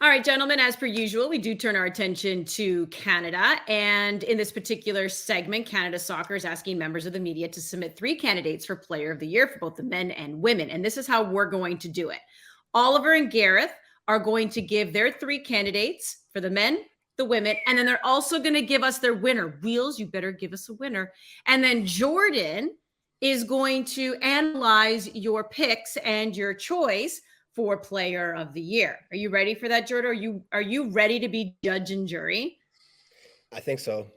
All right, gentlemen, as per usual, we do turn our attention to Canada. And in this particular segment, Canada Soccer is asking members of the media to submit 3 candidates for Player of the Year for both the men and women. And this is how we're going to do it. Oliver and Gareth are going to give their 3 candidates for the men, the women, and then they're also going to give us their winner. Wheels, you better give us a winner. And then Jordan is going to analyze your picks and your choice for Player of the Year. Are you ready for that, Jordan? Are you ready to be judge and jury? I think so.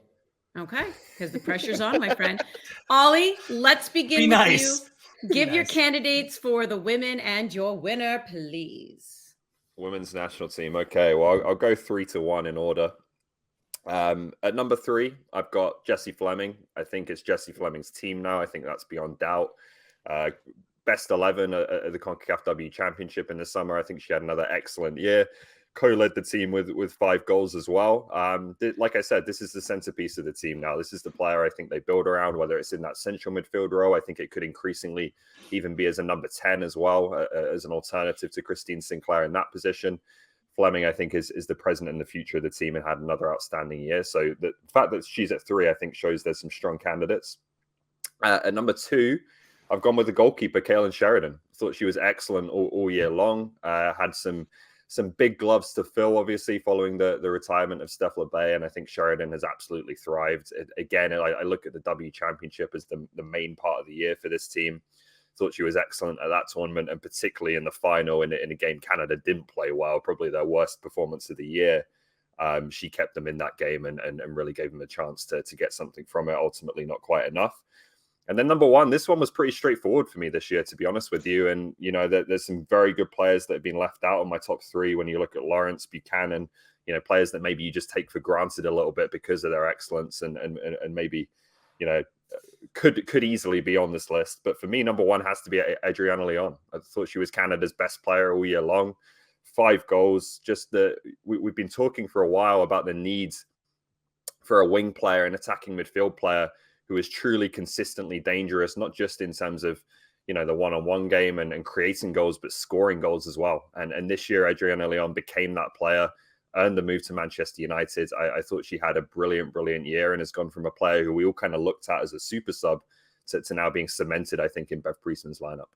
Okay, because the pressure's on, my friend. Ollie, let's begin with you. Give your candidates for the women and your winner, please. Women's national team. Okay, well, I'll go 3-1 in order. At number 3, I've got Jessie Fleming. I think it's Jessie Fleming's team now. I think that's beyond doubt. Best 11 at the CONCACAF W Championship in the summer. I think she had another excellent year. Co-led the team with 5 goals as well. Like I said, this is the centerpiece of the team now. This is the player I think they build around, whether it's in that central midfield role. I think it could increasingly even be as a number 10 as well, as an alternative to Christine Sinclair in that position. Fleming, I think, is the present and the future of the team and had another outstanding year. So the fact that she's at 3, I think, shows there's some strong candidates. At number 2, I've gone with the goalkeeper, Kaylin Sheridan. Thought she was excellent all year long. Had some big gloves to fill, obviously, following the retirement of Steph LeBay, and I think Sheridan has absolutely thrived. Again, I look at the W Championship as the main part of the year for this team. Thought she was excellent at that tournament, and particularly in the final in a game Canada didn't play well, probably their worst performance of the year. She kept them in that game and really gave them a chance to get something from it. Ultimately, not quite enough. And then number 1, this one was pretty straightforward for me this year, to be honest with you. And, you know, there's some very good players that have been left out on my top 3 when you look at Lawrence, Buchanan, you know, players that maybe you just take for granted a little bit because of their excellence and maybe, you know, could easily be on this list. But for me, number 1 has to be Adriana Leon. I thought she was Canada's best player all year long. 5 goals. Just we've been talking for a while about the need for a wing player, an attacking midfield player who is truly consistently dangerous, not just in terms of, you know, the one-on-one game and creating goals, but scoring goals as well. And this year, Adriana Leon became that player, earned the move to Manchester United. I thought she had a brilliant year and has gone from a player who we all kind of looked at as a super sub to now being cemented, I think, in Bev Priestman's lineup.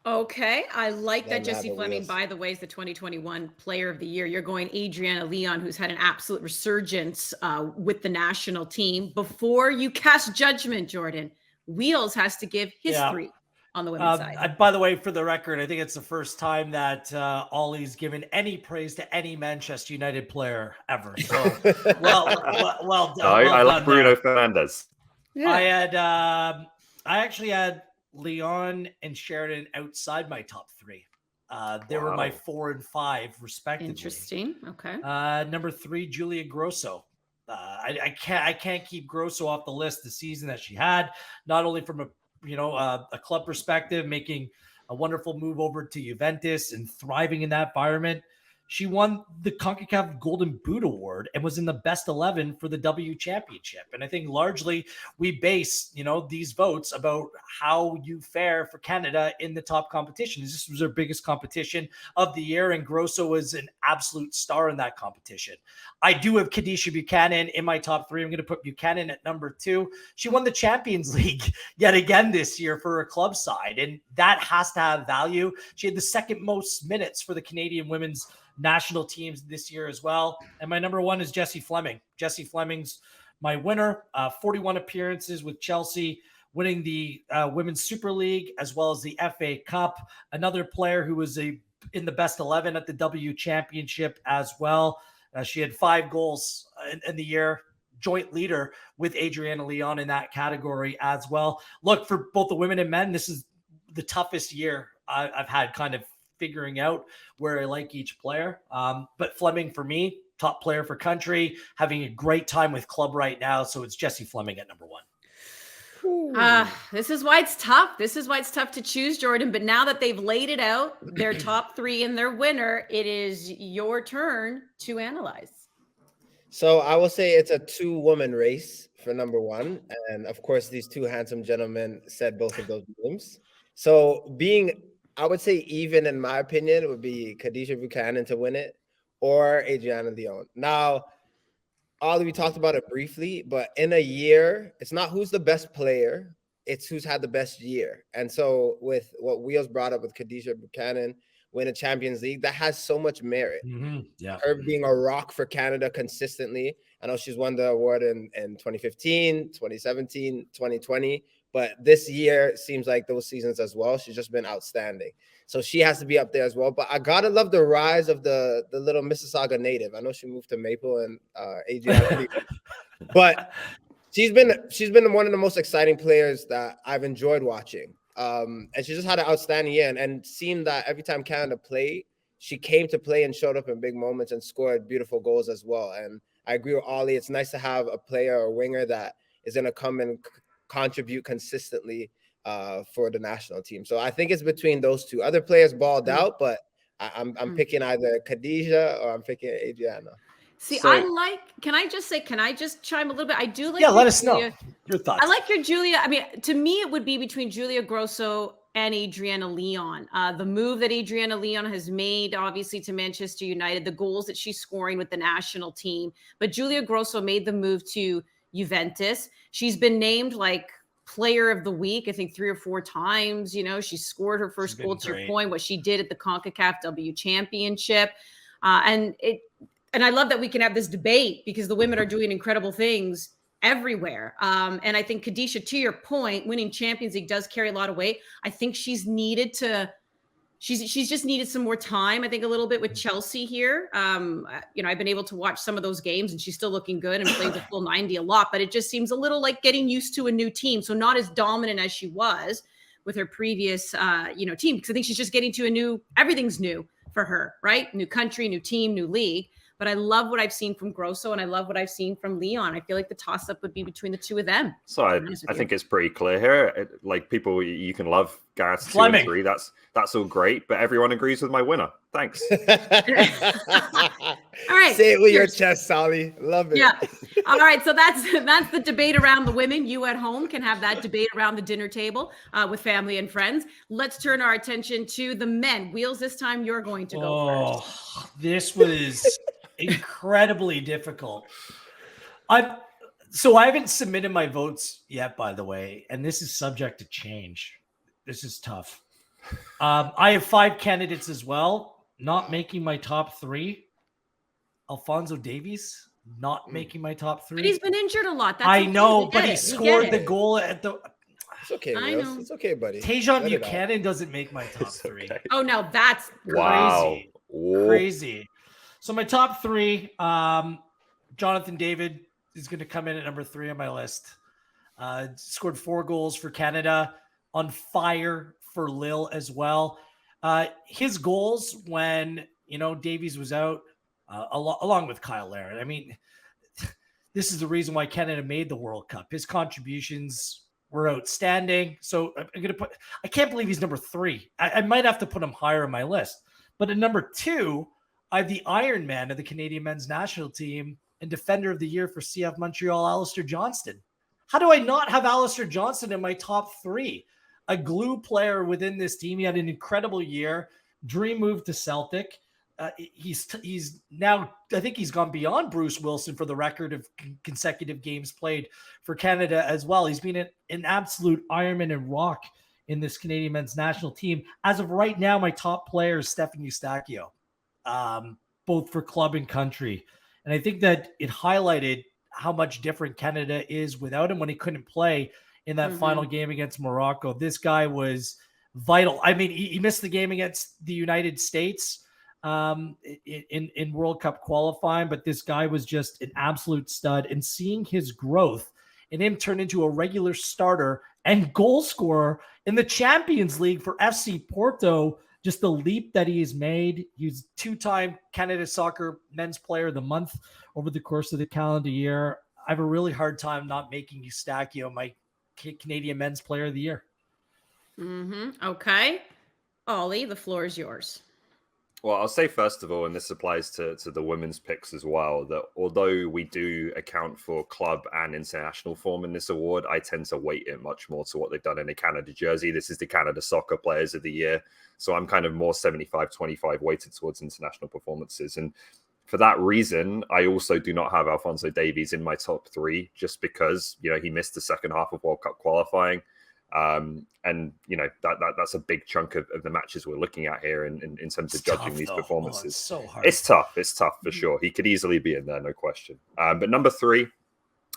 Okay, I like that Jessie Fleming, by the way, is the 2021 Player of the Year. You're going Adriana Leon, who's had an absolute resurgence with the national team. Before you cast judgment, Jordan, Wheels has to give his 3 on the women's side. By the way, for the record, I think it's the first time that Ollie's given any praise to any Manchester United player ever. So, well done. I like Bruno Fernandes. Yeah. I actually had Leon and Sheridan outside my top 3. They were my 4 and 5 respectively. Interesting. Okay. Number 3, Julia Grosso. I can't keep Grosso off the list the season that she had, not only from a club perspective, making a wonderful move over to Juventus and thriving in that environment. She won the CONCACAF Golden Boot Award and was in the best 11 for the W Championship. And I think largely we base, these votes about how you fare for Canada in the top competition. This was our biggest competition of the year, and Grosso was an absolute star in that competition. I do have Kadisha Buchanan in my top 3. I'm going to put Buchanan at number 2. She won the Champions League yet again this year for her club side, and that has to have value. She had the second most minutes for the Canadian women's national teams this year as well. And my number 1 is Jessie Fleming. Jessie Fleming's my winner. 41 appearances with Chelsea, winning the Women's Super League as well as the FA Cup. Another player who was in the best 11 at the W Championship as well. She had 5 goals in the year, joint leader with Adriana Leon in that category as well. Look, for both the women and men, this is the toughest year I've had kind of figuring out where I like each player. But Fleming, for me, top player for country, having a great time with club right now. So it's Jessie Fleming at number 1. This is why it's tough. This is why it's tough to choose, Jordan. But now that they've laid it out, their top 3 and their winner, it is your turn to analyze. So I will say it's a 2-woman race for number 1. And of course, these 2 handsome gentlemen said both of those names. So being I would say even in my opinion, it would be Khadijah Buchanan to win it or Adriana Leon. Now, Ollie, we talked about it briefly, but in a year, it's not who's the best player, it's who's had the best year. And so with what Wheels brought up with Khadijah Buchanan win a Champions League, that has so much merit. Yeah. Her being a rock for Canada consistently. I know she's won the award in 2015, 2017, 2020, but this year seems like those seasons as well. She's just been outstanding. So she has to be up there as well. But I gotta love the rise of the little Mississauga native. I know she moved to Maple and Adriana, but she's been one of the most exciting players that I've enjoyed watching. And she just had an outstanding year and seemed that every time Canada played, she came to play and showed up in big moments and scored beautiful goals as well. And I agree with Ollie. It's nice to have a player or winger that is going to come and contribute consistently for the national team. So I think it's between those two. Other players balled out, but I'm picking either Khadijah or I'm picking Adriana. See, So- can I just chime a little bit? I do like. Yeah, let us know your thoughts. I like your Julia. I mean, to me, it would be between Julia Grosso and Adriana Leon. The move that Adriana Leon has made, obviously, to Manchester United, the goals that she's scoring with the national team. But Julia Grosso made the move to Juventus. She's been named like player of the week, I think 3 or 4 times. You know, she scored her first goal, to your point, what she did at the CONCACAF W Championship. And I love that we can have this debate because the women are doing incredible things everywhere. And I think Khadijah, to your point, winning Champions League does carry a lot of weight. I think she's just needed some more time. I think a little bit with Chelsea here. You know, I've been able to watch some of those games and she's still looking good and plays a full 90 a lot, but it just seems a little like getting used to a new team. So not as dominant as she was with her previous, team. Because I think she's just getting to everything's new for her, right? New country, new team, new league. But I love what I've seen from Grosso and I love what I've seen from Leon. I feel like the toss-up would be between the two of them. So I think it's pretty clear here. Like people, you can love Gareth 2 and 3. That's all great, but everyone agrees with my winner. Thanks. All right. Say it with your chest, Sally. Love it. Yeah. All right. So that's the debate around the women. You at home can have that debate around the dinner table with family and friends. Let's turn our attention to the men. Wheels, this time you're going to go first. This was incredibly difficult. I haven't submitted my votes yet, by the way, and this is subject to change. This is tough. I have 5 candidates as well, not making my top 3. Alphonso Davies, not making my top 3. But he's been injured a lot. That's I okay. know, but he scored the goal at the... It's okay, Wheels. It's okay, buddy. Tajon Buchanan doesn't make my top 3. Okay. Oh, no, that's Wow. Crazy. So my top 3, Jonathan David is going to come in at number 3 on my list. Scored 4 goals for Canada, on fire for Lille as well. His goals when, Davies was out, along with Kyle Larin. I mean, this is the reason why Canada made the World Cup. His contributions were outstanding. So I can't believe he's number 3. I might have to put him higher on my list. But at number 2, I have the Iron Man of the Canadian men's national team and defender of the year for CF Montreal, Alistair Johnston. How do I not have Alistair Johnston in my top 3? A glue player within this team. He had an incredible year. Dream move to Celtic. He's now, I think he's gone beyond Bruce Wilson for the record of consecutive games played for Canada as well. He's been an absolute Ironman and rock in this Canadian men's national team. As of right now, my top player is Stefan Eustáquio, both for club and country. And I think that it highlighted how much different Canada is without him when he couldn't play in that final game against Morocco. This guy was vital. I mean, he missed the game against the United States in World Cup qualifying, but this guy was just an absolute stud. And seeing his growth and him turn into a regular starter and goal scorer in the Champions League for FC Porto, just the leap that he has made. He's 2-time Canada Soccer Men's Player of the Month over the course of the calendar year. I have a really hard time not making Eustáquio my Canadian Men's Player of the Year. Okay. Ollie, the floor is yours. Well, I'll say first of all, and this applies to the women's picks as well, that although we do account for club and international form in this award, I tend to weight it much more to what they've done in a Canada jersey. This is the Canada Soccer Players of the Year. So I'm kind of more 75-25 weighted towards international performances. And for that reason, I also do not have Alphonso Davies in my top 3, just because, he missed the second half of World Cup qualifying. And that's a big chunk of the matches we're looking at here in terms of judging these performances. It's so hard. It's tough for sure. He could easily be in there, no question. But number 3,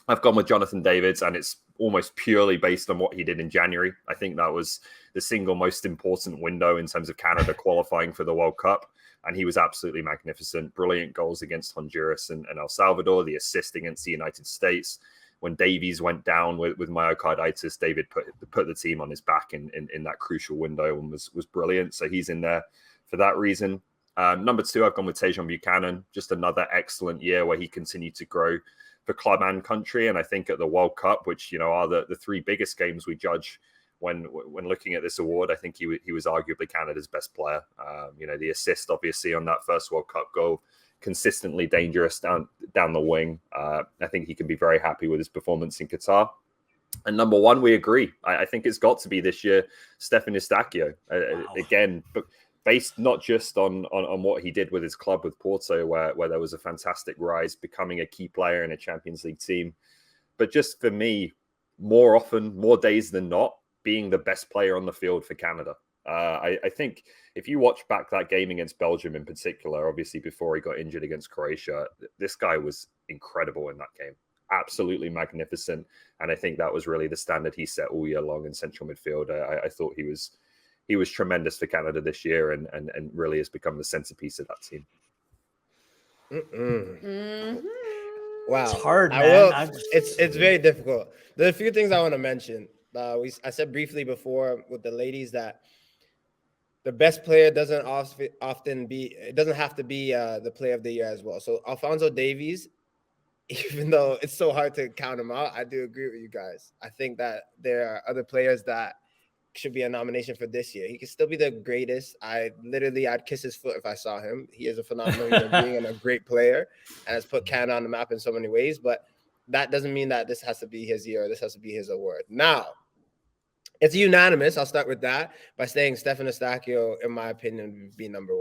I've gone with Jonathan Davids, and it's almost purely based on what he did in January. I think that was the single most important window in terms of Canada qualifying for the World Cup. And he was absolutely magnificent. Brilliant goals against Honduras and El Salvador, the assist against the United States. When Davies went down with myocarditis, David put the team on his back in that crucial window and was brilliant. So he's in there for that reason. Number 2, I've gone with Tajon Buchanan. Just another excellent year where he continued to grow for club and country. And I think at the World Cup, which are the 3 biggest games we judge when looking at this award, I think he was arguably Canada's best player. The assist obviously on that first World Cup goal, consistently dangerous down the wing. I think he can be very happy with his performance in Qatar. And number 1, we agree. I think it's got to be this year, Stefan Eustáquio. Wow. Again, but based not just on what he did with his club with Porto, where there was a fantastic rise, becoming a key player in a Champions League team, but just for me, more days than not, being the best player on the field for Canada. I think if you watch back that game against Belgium in particular, obviously before he got injured against Croatia, this guy was incredible in that game. Absolutely magnificent. And I think that was really the standard he set all year long in central midfield. I thought he was tremendous for Canada this year and really has become the centerpiece of that team. Mm-hmm. Wow. It's hard, man. It's very difficult. There are a few things I want to mention. I said briefly before with the ladies that the best player doesn't often be, it doesn't have to be the player of the year as well. So Alphonso Davies, even though it's so hard to count him out, I do agree with you guys. I think that there are other players that should be a nomination for this year. He could still be the greatest. I'd kiss his foot if I saw him. He is a phenomenal human being and a great player and has put Canada on the map in so many ways, but that doesn't mean that this has to be his year or this has to be his award. Now, it's unanimous. I'll start with that by saying Stefan Eustáquio, in my opinion, would be number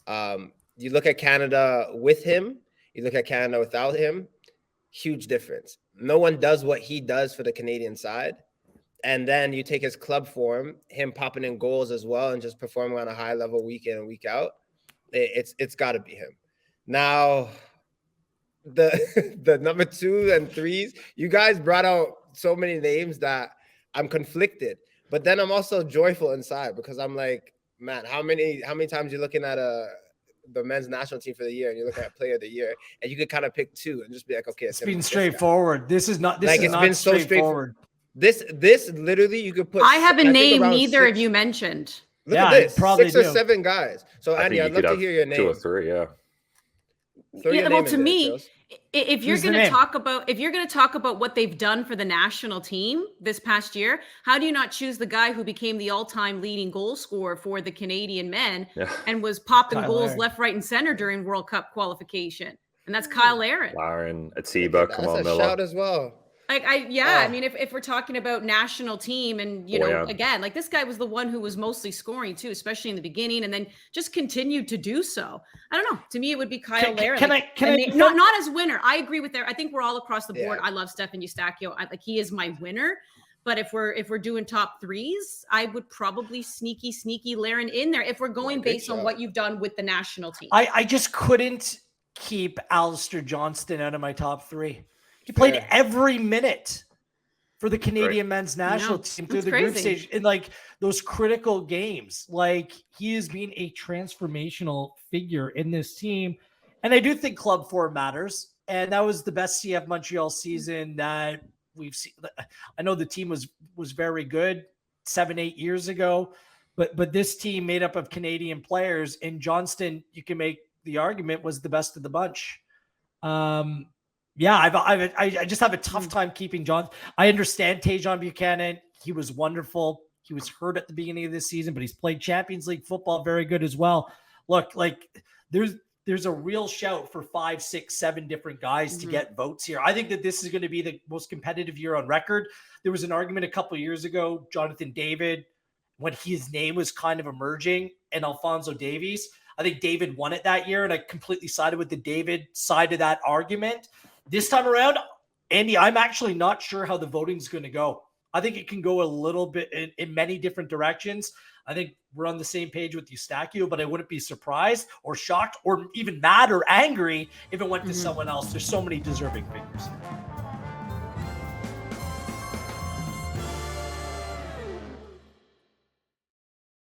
1. You look at Canada with him, you look at Canada without him, huge difference. No one does what he does for the Canadian side. And then you take his club form, him popping in goals as well and just performing on a high level week in and week out. It's got to be him. Now, the number 2 and 3s, you guys brought out so many names that I'm conflicted, but then I'm also joyful inside because I'm like, man, how many times you're looking at the men's national team for the year and you're looking at player of the year and you could kind of pick 2 and just be like, okay, it's been straightforward. This is not so straightforward. This literally you could put. I have a name neither of you mentioned. Look at this, 6 or 7 guys. So Andy, I'd love to hear your name. 2 or 3, yeah. Well, to me, if you're going to talk about what they've done for the national team this past year, how do you not choose the guy who became the all-time leading goal scorer for the Canadian men and was popping goals left, right, and center during World Cup qualification? And that's Kyle Larin. Larin, Atiba, Kamal Miller. Shout as well. I mean, if we're talking about national team and, again, like this guy was the one who was mostly scoring too, especially in the beginning, and then just continued to do so. I don't know. To me, it would be Kyle Larin. Not as winner. I agree with that. I think we're all across the board. I love Stefan Eustáquio. He is my winner. But if we're doing top 3s, I would probably sneaky Larin in there if we're going based on what you've done with the national team. I just couldn't keep Alistair Johnston out of my top 3. He played every minute for the Canadian men's national team through the group stage in like those critical games. Like he has been a transformational figure in this team. And I do think club form matters. And that was the best CF Montreal season that we've seen. I know the team was very good 7-8 years ago, but this team made up of Canadian players, and Johnston, you can make the argument, was the best of the bunch. I just have a tough time keeping John. I understand Tajon Buchanan. He was wonderful. He was hurt at the beginning of this season, but he's played Champions League football very good as well. look, like there's a real shout for 5, 6, 7 different guys to get votes here. I think that this is going to be the most competitive year on record. There was an argument a couple of years ago, Jonathan David, when his name was kind of emerging, and Alphonso Davies. I think David won it that year, and I completely sided with the David side of that argument. This time around, Andy, I'm actually not sure how the voting's going to go. I think it can go a little bit in many different directions. I think we're on the same page with Eustachio, but I wouldn't be surprised or shocked or even mad or angry if it went to someone else. There's so many deserving figures.